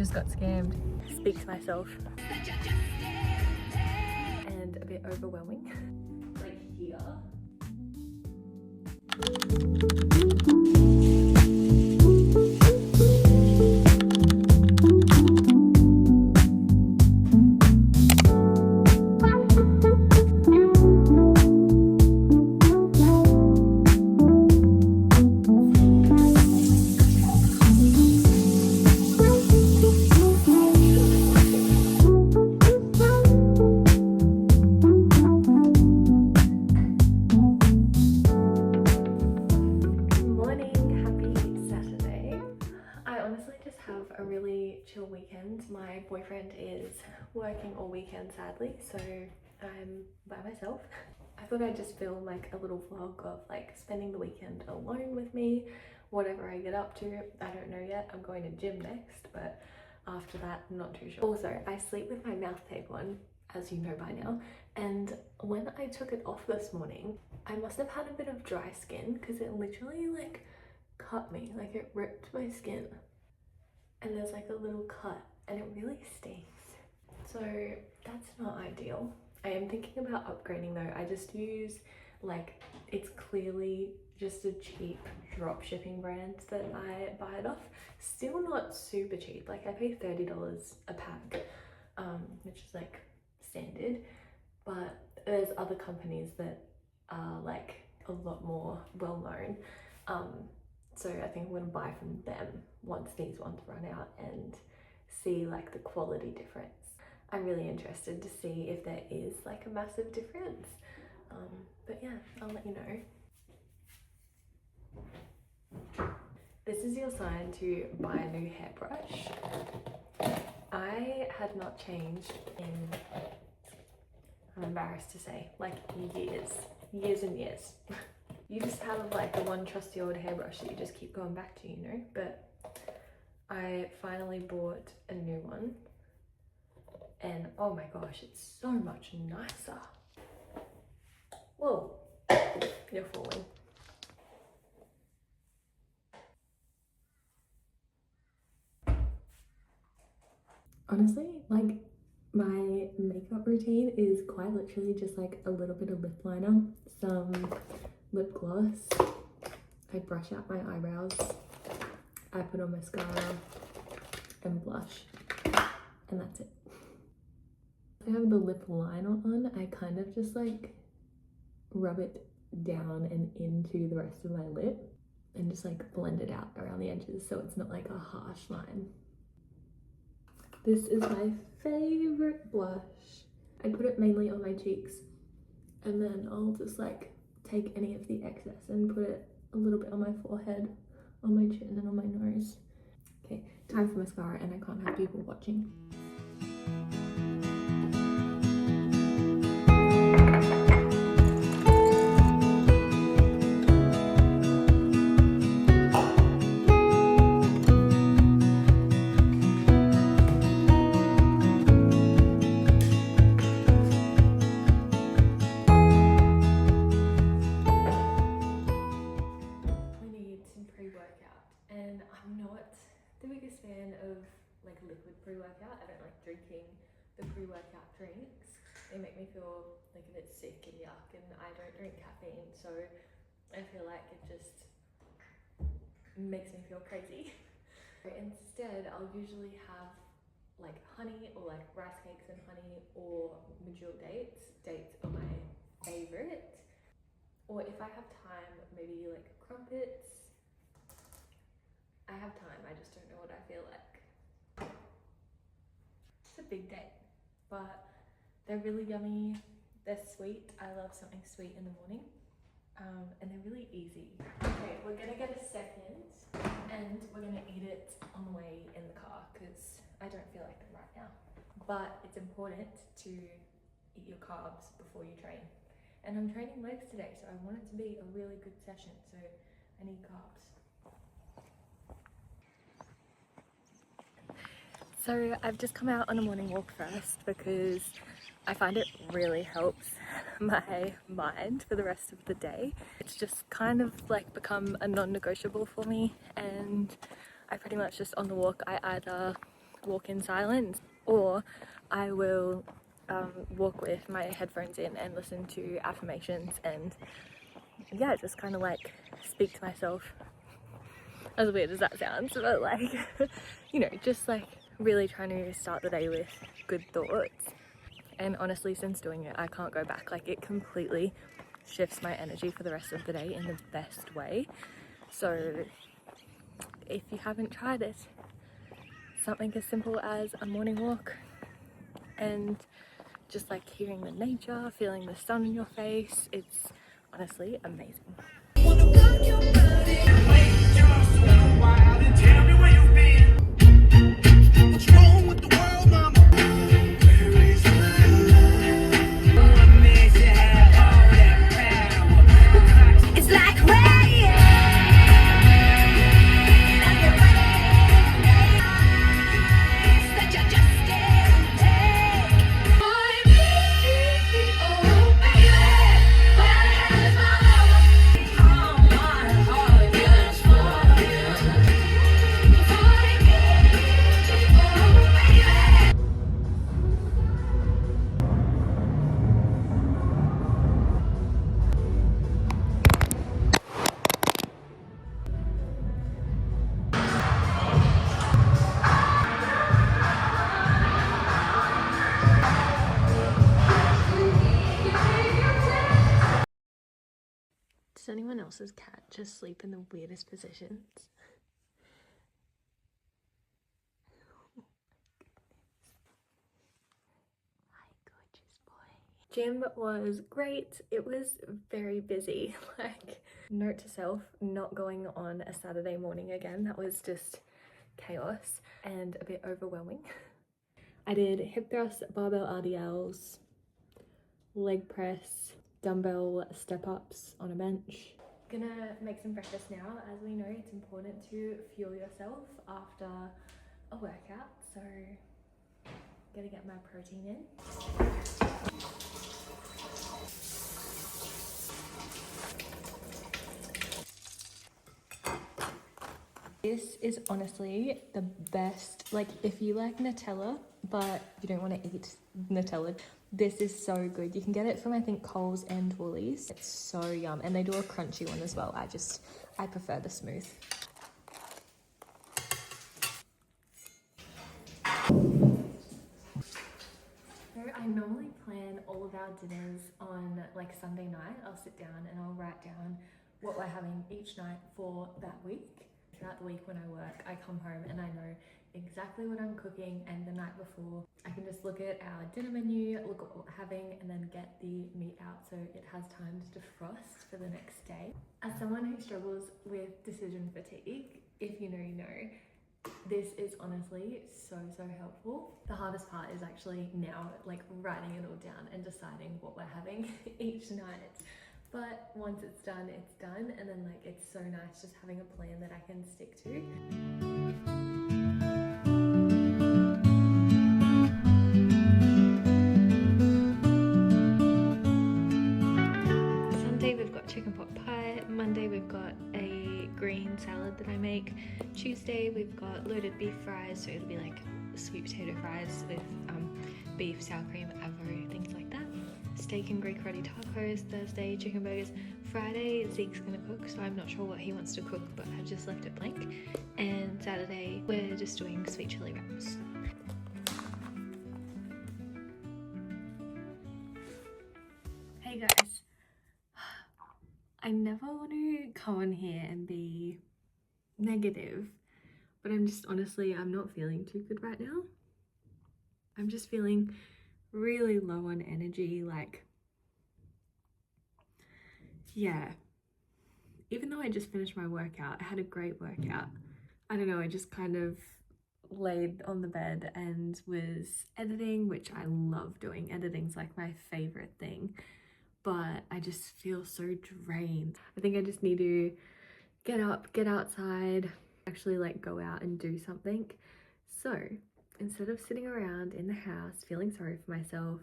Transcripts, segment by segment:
just got scammed. Speak to myself. And a bit overwhelming. Like here. A really chill weekend. My boyfriend is working all weekend sadly, so I'm by myself. I thought I'd just film like a little vlog of like spending the weekend alone with me, whatever I get up to. I don't know yet. I'm going to gym next, but after that I'm not too sure. Also, I sleep with my mouth tape on, as you know by now, and when I took it off this morning I must have had a bit of dry skin because it literally like cut me, like it ripped my skin. And there's like a little cut and it really stings, so that's not ideal. I am thinking about upgrading though. I just use like, it's clearly just a cheap drop shipping brand that I buy it off. Still not super cheap, like I pay $30 a pack, which is like standard, but there's other companies that are like a lot more well known. So I think I'm gonna buy from them once these ones run out and see like the quality difference. I'm really interested to see if there is like a massive difference. But yeah, I'll let you know. This is your sign to buy a new hairbrush. I had not changed in, I'm embarrassed to say, like years and years. You just have like the one trusty old hairbrush that you just keep going back to, you know? But I finally bought a new one and oh my gosh, it's so much nicer. Whoa, you're falling. Honestly, like my makeup routine is quite literally just like a little bit of lip liner, some lip gloss, I brush out my eyebrows, I put on mascara and blush, and that's it. I have the lip liner on, I kind of just like rub it down and into the rest of my lip and just like blend it out around the edges so it's not like a harsh line. This is my favorite blush. I put it mainly on my cheeks and then I'll just like take any of the excess and put it a little bit on my forehead, on my chin and on my nose. Okay, time for mascara and I can't have people watching. And I'm not the biggest fan of like liquid pre-workout. I don't like drinking the pre-workout drinks. They make me feel like a bit sick and yuck, and I don't drink caffeine, so I feel like it just makes me feel crazy. Instead, I'll usually have like honey or like rice cakes and honey or medjool dates. Dates are my favorite. Or if I have time, maybe like crumpets. I have time, I just don't know what I feel like. It's a big day, but they're really yummy, they're sweet. I love something sweet in the morning, and they're really easy. Okay, we're gonna get a second and we're gonna eat it on the way in the car because I don't feel like them right now. But it's important to eat your carbs before you train. And I'm training legs today, so I want it to be a really good session, so I need carbs. So I've just come out on a morning walk first because I find it really helps my mind for the rest of the day. It's just kind of like become a non-negotiable for me, and I pretty much just on the walk I either walk in silence, or I will walk with my headphones in and listen to affirmations and yeah, just kind of like speak to myself, as weird as that sounds, but like you know, just like really trying to start the day with good thoughts. And honestly, since doing it, I can't go back. Like, it completely shifts my energy for the rest of the day in the best way. So if you haven't tried it, something as simple as a morning walk and just like hearing the nature, feeling the sun in your face, it's honestly amazing. Does anyone else's cat just sleep in the weirdest positions? Hi, gorgeous boy. Gym was great. It was very busy. Like, note to self, not going on a Saturday morning again. That was just chaos and a bit overwhelming. I did hip thrusts, barbell RDLs, leg press, dumbbell step-ups on a bench. Gonna make some breakfast now. As we know, it's important to fuel yourself after a workout, so gotta get my protein in. This is honestly the best, like if you like Nutella but you don't want to eat Nutella, this is so good. You can get it from I think Coles and Woolies. It's so yum, and they do a crunchy one as well. I prefer the smooth. So I normally plan all of our dinners on like Sunday night. I'll sit down and I'll write down what we're having each night for that week. Throughout the week when I work, I come home and I know exactly what I'm cooking, and the night before I can just look at our dinner menu, look at what we're having, and then get the meat out so it has time to defrost for the next day. As someone who struggles with decision fatigue, if you know, you know, this is honestly so helpful. The hardest part is actually now like writing it all down and deciding what we're having each night. But once it's done, and then like it's so nice just having a plan that I can stick to. Sunday we've got chicken pot pie, Monday we've got a green salad that I make, Tuesday we've got loaded beef fries, so it'll be like sweet potato fries with beef, sour cream, avocado, things like that. Steak and Greek roti tacos. Thursday, chicken burgers. Friday, Zeke's gonna cook, so I'm not sure what he wants to cook, but I've just left it blank. And Saturday, we're just doing sweet chili wraps. Hey guys, I never want to come on here and be negative, but I'm just honestly, I'm not feeling too good right now. I'm just feeling really low on energy, like, yeah. Even though I just finished my workout, I had a great workout. I don't know, I just kind of laid on the bed and was editing, which I love doing. Editing's like my favorite thing, but I just feel so drained. I think I just need to get up, get outside, actually like go out and do something. So instead of sitting around in the house feeling sorry for myself,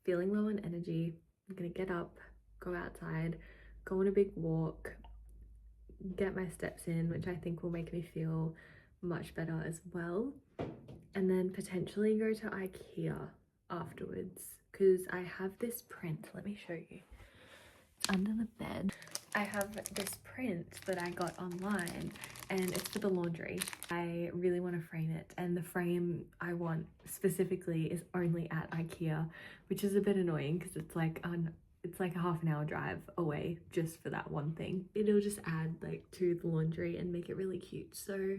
feeling low on energy, I'm gonna get up, go outside, go on a big walk, get my steps in, which I think will make me feel much better as well. and then potentially go to IKEA afterwards because I have this print. Let me show you. It's under the bed. I have this print that I got online and it's for the laundry. I really want to frame it, and the frame I want specifically is only at IKEA, which is a bit annoying because it's like a half an hour drive away just for that one thing. It'll just add like to the laundry and make it really cute. So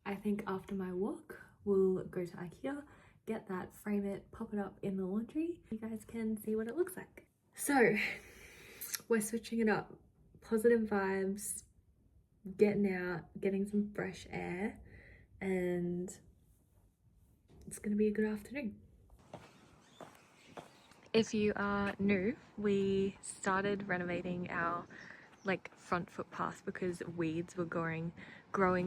I think after my walk we'll go to IKEA, get that, frame it, pop it up in the laundry. You guys can see what it looks like. So we're switching it up. Positive vibes, getting out, getting some fresh air, and it's gonna be a good afternoon. If you are new, we started renovating our front footpath because weeds were growing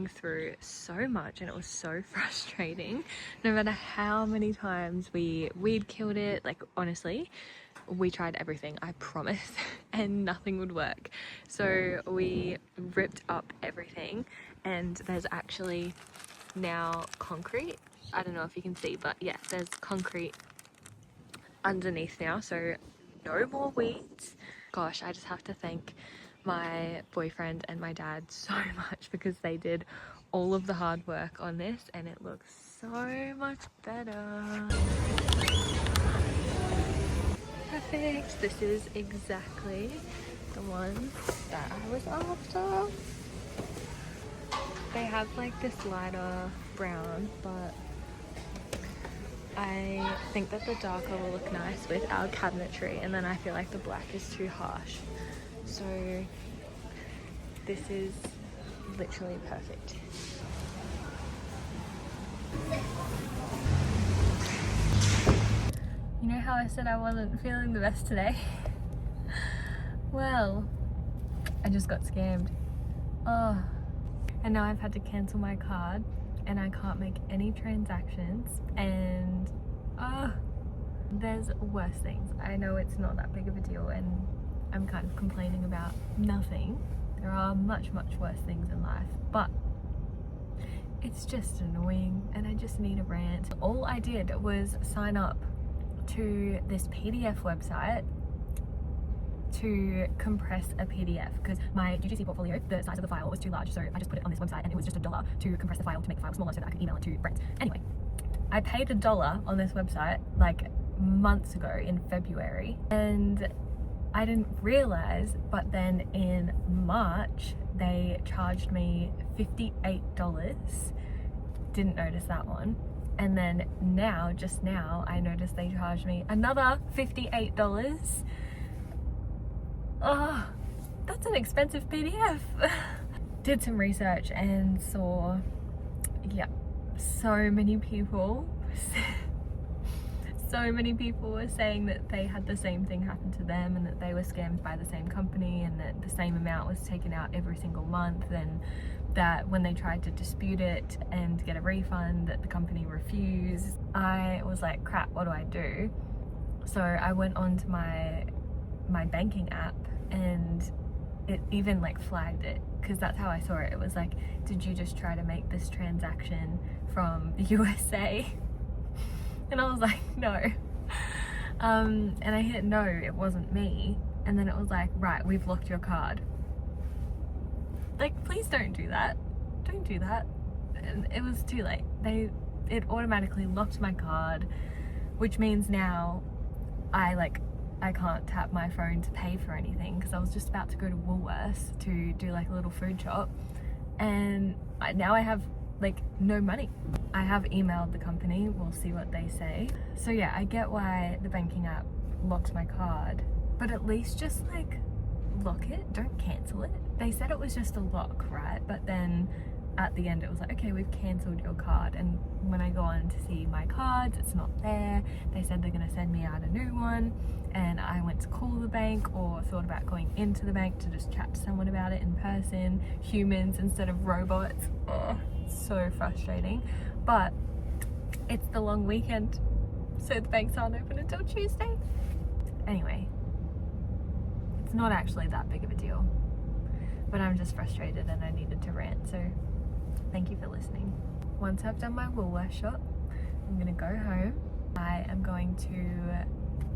through so much, and it was so frustrating. No matter how many times we weed killed it, like honestly, we tried everything, I promise, and nothing would work. So we ripped up everything, and there's actually now concrete. I don't know if you can see, but yeah, there's concrete underneath now, so no more weeds. Gosh, I just have to thank my boyfriend and my dad so much because they did all of the hard work on this and it looks so much better. Perfect. This is exactly the one that I was after. They have like this lighter brown, but I think that the darker will look nice with our cabinetry, and then I feel like the black is too harsh. So this is literally perfect. You know how I said I wasn't feeling the best today? Well, I just got scammed. Oh, and now I've had to cancel my card and I can't make any transactions, and there's worse things. I know it's not that big of a deal and I'm kind of complaining about nothing. There are much worse things in life, but it's just annoying and I just need a rant. All I did was sign up to this PDF website to compress a PDF because my UGC portfolio, the size of the file was too large, so I just put it on this website and it was just $1 to compress the file to make the file smaller so that I could email it to friends. Anyway, I paid $1 on this website like months ago in February, and I didn't realize, but then in March they charged me $58. Didn't notice that one. And then now, just now, I noticed they charged me another $58. Oh, that's an expensive PDF. Did some research and saw, yeah, so many people were saying that they had the same thing happen to them and that they were scammed by the same company and that the same amount was taken out every single month, and that when they tried to dispute it and get a refund that the company refused. I was like, crap, what do I do? So I went onto my banking app and it even like flagged it, because that's how I saw it. It was like, did you just try to make this transaction from the USA? And I was like, no. And I hit no, it wasn't me. And then it was like, right, we've locked your card. Like, please don't do that. Don't do that. And it was too late. It automatically locked my card, which means now I can't tap my phone to pay for anything, because I was just about to go to Woolworths to do like a little food shop, and now I have like no money. I have emailed the company, we'll see what they say. So yeah, I get why the banking app locked my card, but at least just like lock it, don't cancel it. They said it was just a lock, right? But then at the end it was like, okay, we've cancelled your card. And when I go on to see my cards, it's not there. They said they're gonna send me out a new one, and I went to call the bank, or thought about going into the bank to just chat to someone about it in person, humans instead of robots. Oh, so frustrating. But it's the long weekend, so the banks aren't open until Tuesday. Anyway, it's not actually that big of a deal, but I'm just frustrated and I needed to rant, so thank you for listening. once I've done my Woolworth shop, I'm gonna go home. I am going to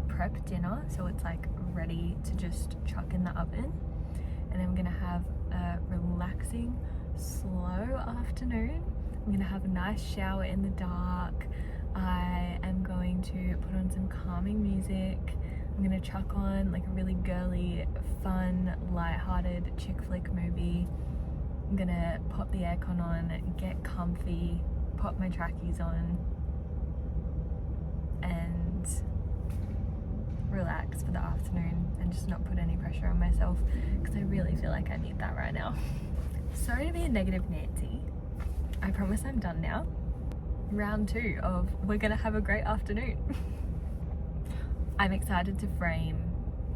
prep dinner so it's like ready to just chuck in the oven, and I'm gonna have a relaxing, slow afternoon. I'm gonna have a nice shower in the dark. I am going to put on some calming music. I'm gonna chuck on like a really girly, fun, light-hearted chick flick movie. I'm gonna pop the aircon on, get comfy, pop my trackies on, and relax for the afternoon and just not put any pressure on myself, because I really feel like I need that right now. Sorry to be a negative Nancy. I promise I'm done now. Round 2 of we're gonna have a great afternoon. I'm excited to frame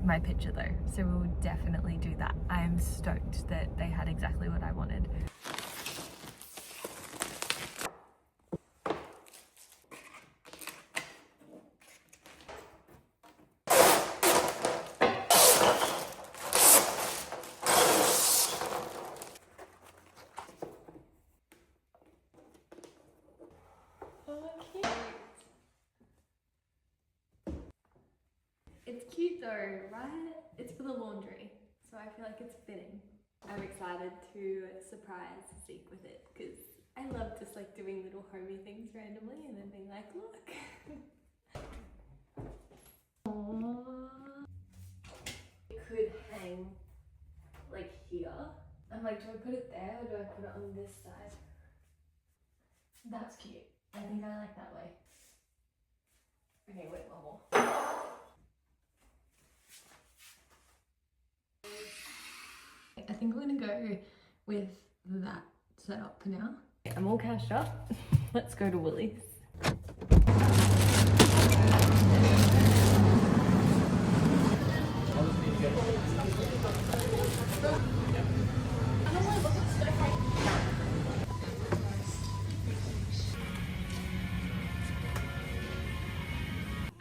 my picture though, so we'll definitely do that. I'm stoked that they had exactly what I wanted. It's cute though, right? It's for the laundry, so I feel like it's fitting. I'm excited to surprise Zeke with it, because I love just like doing little homey things randomly and then being like, look. Aww. It could hang like here. I'm like, do I put it there or do I put it on this side? That's cute. I think I like that way. Okay, wait, one more. I think we're gonna go with that setup for now. I'm all cashed up. Let's go to Woolies.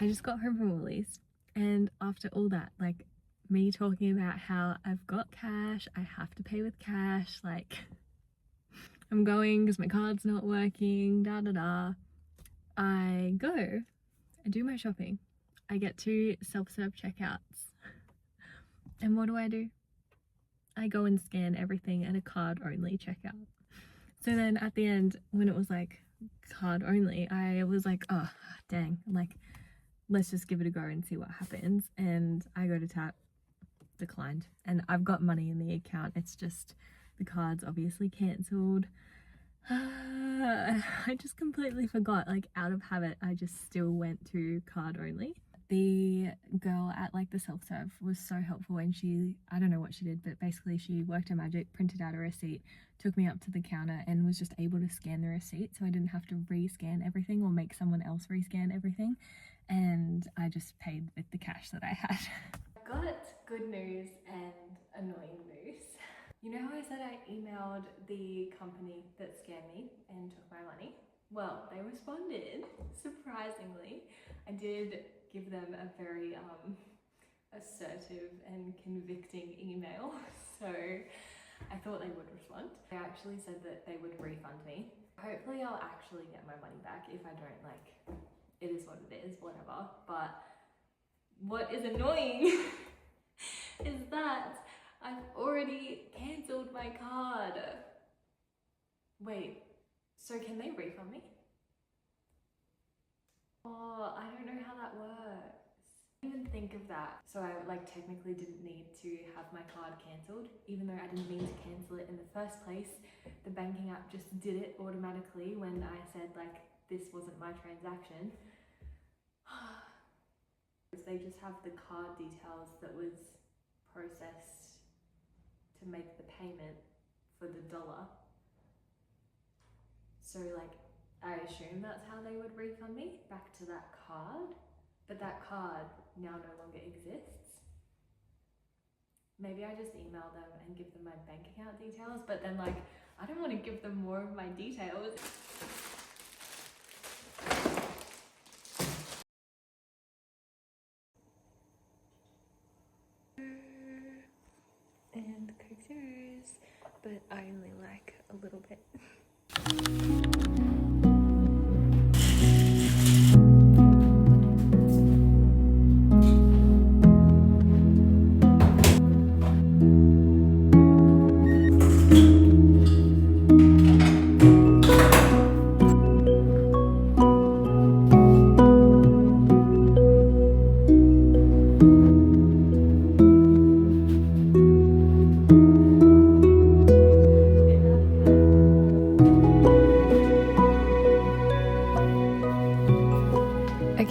I just got home from Woolies, and after all that, like me talking about how I've got cash, I have to pay with cash, like I'm going because my card's not working, da da da. I go and do my shopping. I get to self-serve checkouts, and what do? I go and scan everything at a card only checkout. So then at the end, when it was like card only, I was like, oh dang, like let's just give it a go and see what happens. And I go to tap, declined, and I've got money in the account, it's just the card's obviously cancelled. I just completely forgot, like out of habit I just still went to card only. The girl at like the self-serve was so helpful, and she, I don't know what she did, but basically she worked her magic, printed out a receipt, took me up to the counter and was just able to scan the receipt, so I didn't have to rescan everything or make someone else rescan everything, and I just paid with the cash that I had. Got good news and annoying news. You know how I said I emailed the company that scammed me and took my money? Well, they responded, surprisingly. I did give them a very assertive and convicting email, so I thought they would respond. They actually said that they would refund me. Hopefully I'll actually get my money back. If I don't, like, it is what it is, whatever. But what is annoying is that I've already cancelled my card. Wait, so can they refund me? Oh, I don't know how that works. I didn't even think of that. So I like technically didn't need to have my card cancelled, even though I didn't mean to cancel it in the first place. The banking app just did it automatically when I said like this wasn't my transaction. They just have the card details that was processed to make the payment for the dollar. So like I assume that's how they would refund me back to that card, but that card now no longer exists. Maybe I just email them and give them my bank account details, but then like I don't want to give them more of my details. And Coke Zeros, but I only like a little bit.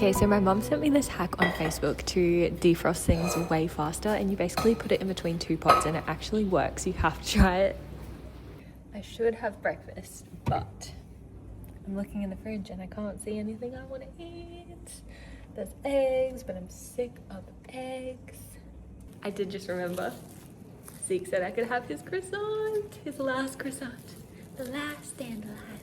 Okay, so my mum sent me this hack on Facebook to defrost things way faster, and you basically put it in between 2 pots and it actually works. You have to try it. I should have breakfast, but I'm looking in the fridge and I can't see anything I want to eat. There's eggs, but I'm sick of eggs. I did just remember, Zeke said I could have his croissant, his last croissant, the last dandelion.